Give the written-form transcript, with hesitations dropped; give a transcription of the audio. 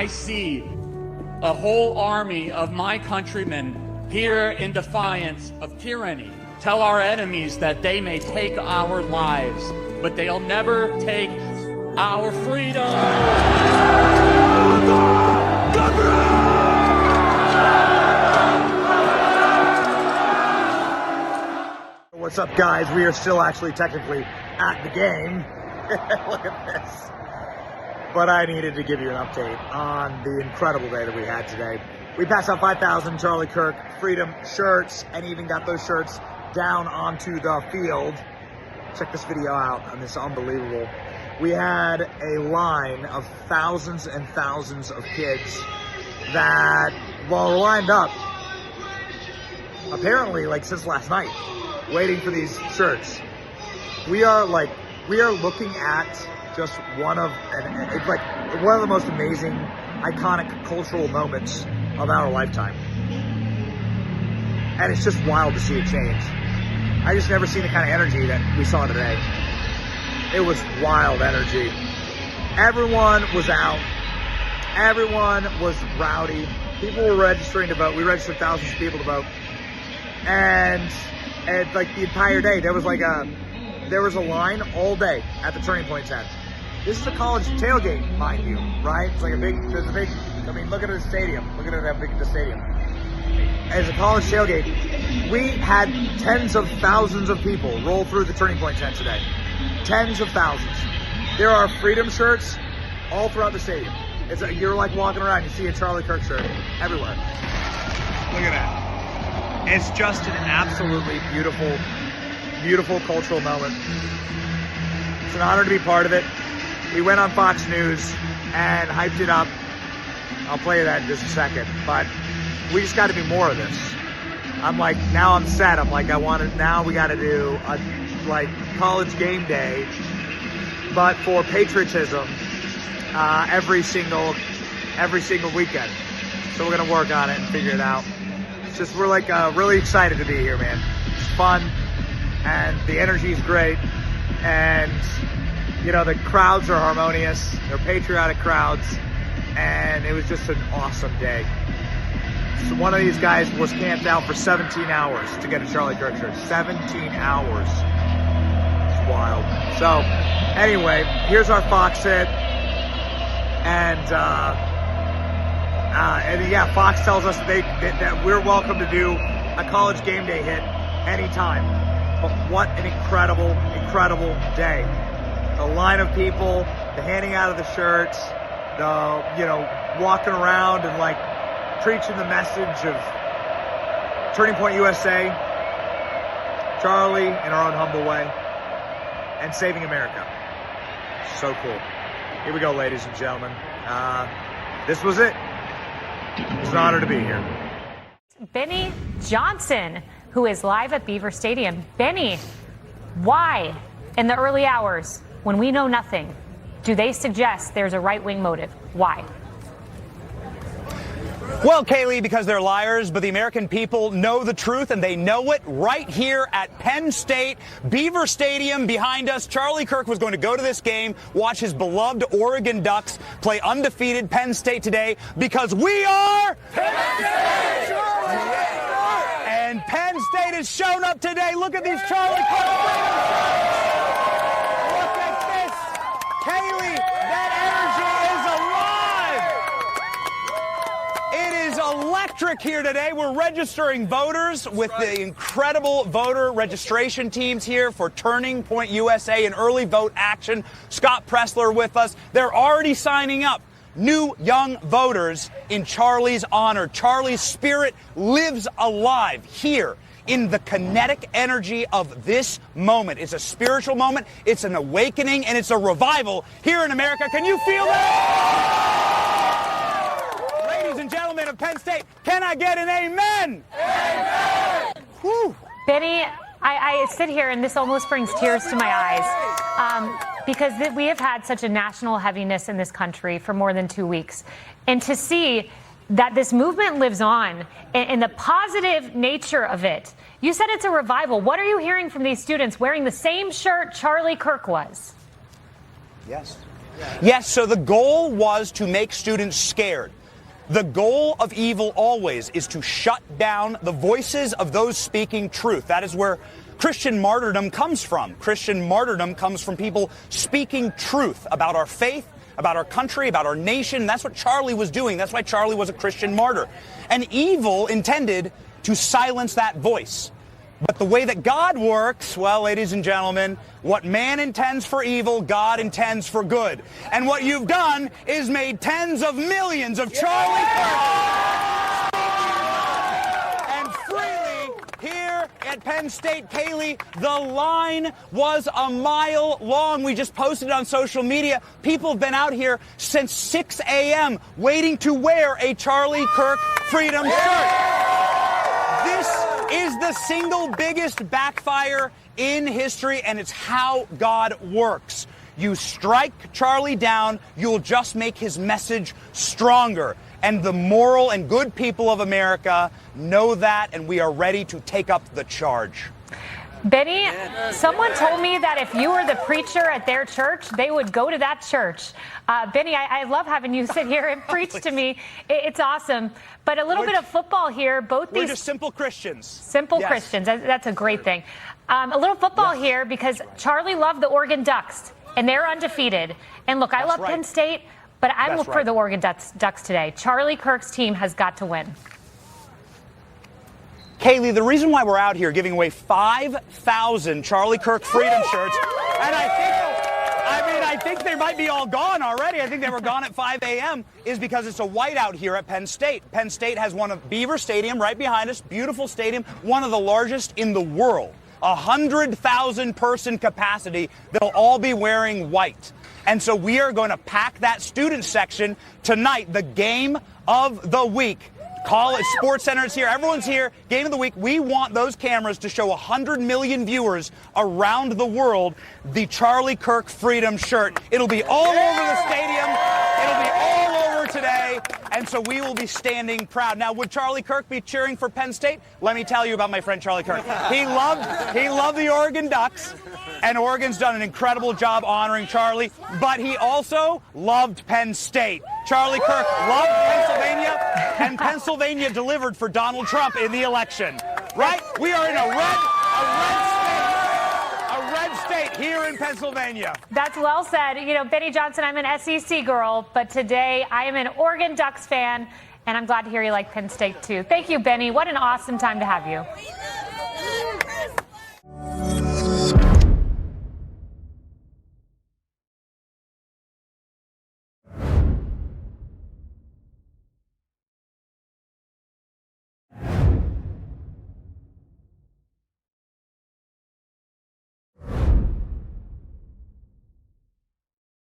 I see a whole army of my countrymen here in defiance of tyranny. Tell our enemies that they may take our lives, but they'll never take our freedom. What's up, guys? We are still actually technically at the game. Look at this. But I needed to give you an update on the incredible day that we had today. We passed out 5,000 Charlie Kirk Freedom shirts and even got those shirts down onto the field. Check this video out, and it's unbelievable. We had a line of thousands and thousands of kids that, well, lined up, apparently, like, since last night, waiting for these shirts. We are looking at just one of the most amazing, iconic cultural moments of our lifetime. And it's just wild to see it change. I just never seen the kind of energy that we saw today. It was wild energy. Everyone was out. Everyone was rowdy. People were registering to vote. We registered thousands of people to vote. And like the entire day, there was a line all day at the Turning Point tent. This is a college tailgate, mind you, right? It's like I mean, look at the stadium. Look at how big the stadium. As a college tailgate, we had tens of thousands of people roll through the Turning Point tent today. Tens of thousands. There are freedom shirts all throughout the stadium. You're like walking around, you see a Charlie Kirk shirt everywhere. Look at that. It's just an absolutely beautiful, beautiful cultural moment. It's an honor to be part of it. We went on Fox News and hyped it up. I'll play that in just a second, but we just got to do more of this. Now I'm set. Now we got to do a college game day, but for patriotism, every single weekend. So we're gonna work on it and figure it out. It's just, we're really excited to be here, man. It's fun, and the energy is great, and the crowds are harmonious. They're patriotic crowds, and it was just an awesome day. So one of these guys was camped out for 17 hours to get a Charlie Kirk shirt. 17 hours. It's wild. So, anyway, here's our Fox hit. And yeah, Fox tells us that we're welcome to do a college game day hit anytime. But what an incredible, incredible day. The line of people, the handing out of the shirts, the, walking around and preaching the message of Turning Point USA, Charlie in our own humble way, and saving America. So cool. Here we go, ladies and gentlemen. This was it. It's an honor to be here. Benny Johnson, who is live at Beaver Stadium. Benny, why, in the early hours, when we know nothing, do they suggest there's a right-wing motive? Why? Well, Kaylee, because they're liars, but the American people know the truth, and they know it right here at Penn State, Beaver Stadium behind us. Charlie Kirk was going to go to this game, watch his beloved Oregon Ducks play undefeated Penn State today, because we are Penn State! And Penn State has shown up today. Look at these Charlie Kirk freedom shirts. Look at this. Kaylee, that energy is alive. It is electric here today. We're registering voters with the incredible voter registration teams here for Turning Point USA and early vote action. Scott Pressler with us. They're already signing up. New young voters in Charlie's honor. Charlie's spirit lives alive here in the kinetic energy of this moment. It's a spiritual moment, it's an awakening, and it's a revival here in America. Can you feel that? Ladies and gentlemen of Penn State, can I get an amen? Amen! Whew. Benny, I sit here and this almost brings tears to my eyes because we have had such a national heaviness in this country for more than 2 weeks. And to see that this movement lives on and the positive nature of it. You said it's a revival. What are you hearing from these students wearing the same shirt Charlie Kirk was? Yes. Yes, so the goal was to make students scared. The goal of evil always is to shut down the voices of those speaking truth. That is where Christian martyrdom comes from. Christian martyrdom comes from people speaking truth about our faith, about our country, about our nation. That's what Charlie was doing. That's why Charlie was a Christian martyr. And evil intended to silence that voice. But the way that God works, well, ladies and gentlemen, what man intends for evil, God intends for good. And what you've done is made tens of millions of Charlie Kirk and freely here at Penn State. Kaylee, the line was a mile long. We just posted it on social media. People have been out here since 6 a.m. waiting to wear a Charlie Kirk Freedom shirt. This is the single biggest backfire in history, and it's how God works. You strike Charlie down, you'll just make his message stronger. And the moral and good people of America know that, and we are ready to take up the charge. Benny, someone told me that if you were the preacher at their church, they would go to that church. Benny, I love having you sit here and preach to me. It's awesome. But a little bit of football here. We're just simple Christians. Simple Christians. That's a great thing. A little football here because Charlie loved the Oregon Ducks, and they're undefeated. And look, I love Penn State, but I'm for the Oregon Ducks today. Charlie Kirk's team has got to win. Kaylee, the reason why we're out here giving away 5,000 Charlie Kirk Freedom shirts, and I think they might be all gone already. I think they were gone at 5 a.m. is because it's a whiteout here at Penn State. Penn State has one of Beaver Stadium right behind us, beautiful stadium, one of the largest in the world. 100,000 person capacity. They'll all be wearing white. And so we are going to pack that student section tonight, the game of the week. Call it Sports Center is here. Everyone's here. Game of the week. We want those cameras to show 100 million viewers around the world the Charlie Kirk Freedom shirt. It'll be all over the stadium. It'll be all over today. And so we will be standing proud. Now, would Charlie Kirk be cheering for Penn State? Let me tell you about my friend Charlie Kirk. He loved the Oregon Ducks. And Oregon's done an incredible job honoring Charlie, but he also loved Penn State. Charlie Kirk loved Pennsylvania, and Pennsylvania delivered for Donald Trump in the election. Right? We are in a red state here in Pennsylvania. That's well said. You know, Benny Johnson, I'm an SEC girl, but today I am an Oregon Ducks fan, and I'm glad to hear you like Penn State too. Thank you, Benny. What an awesome time to have you.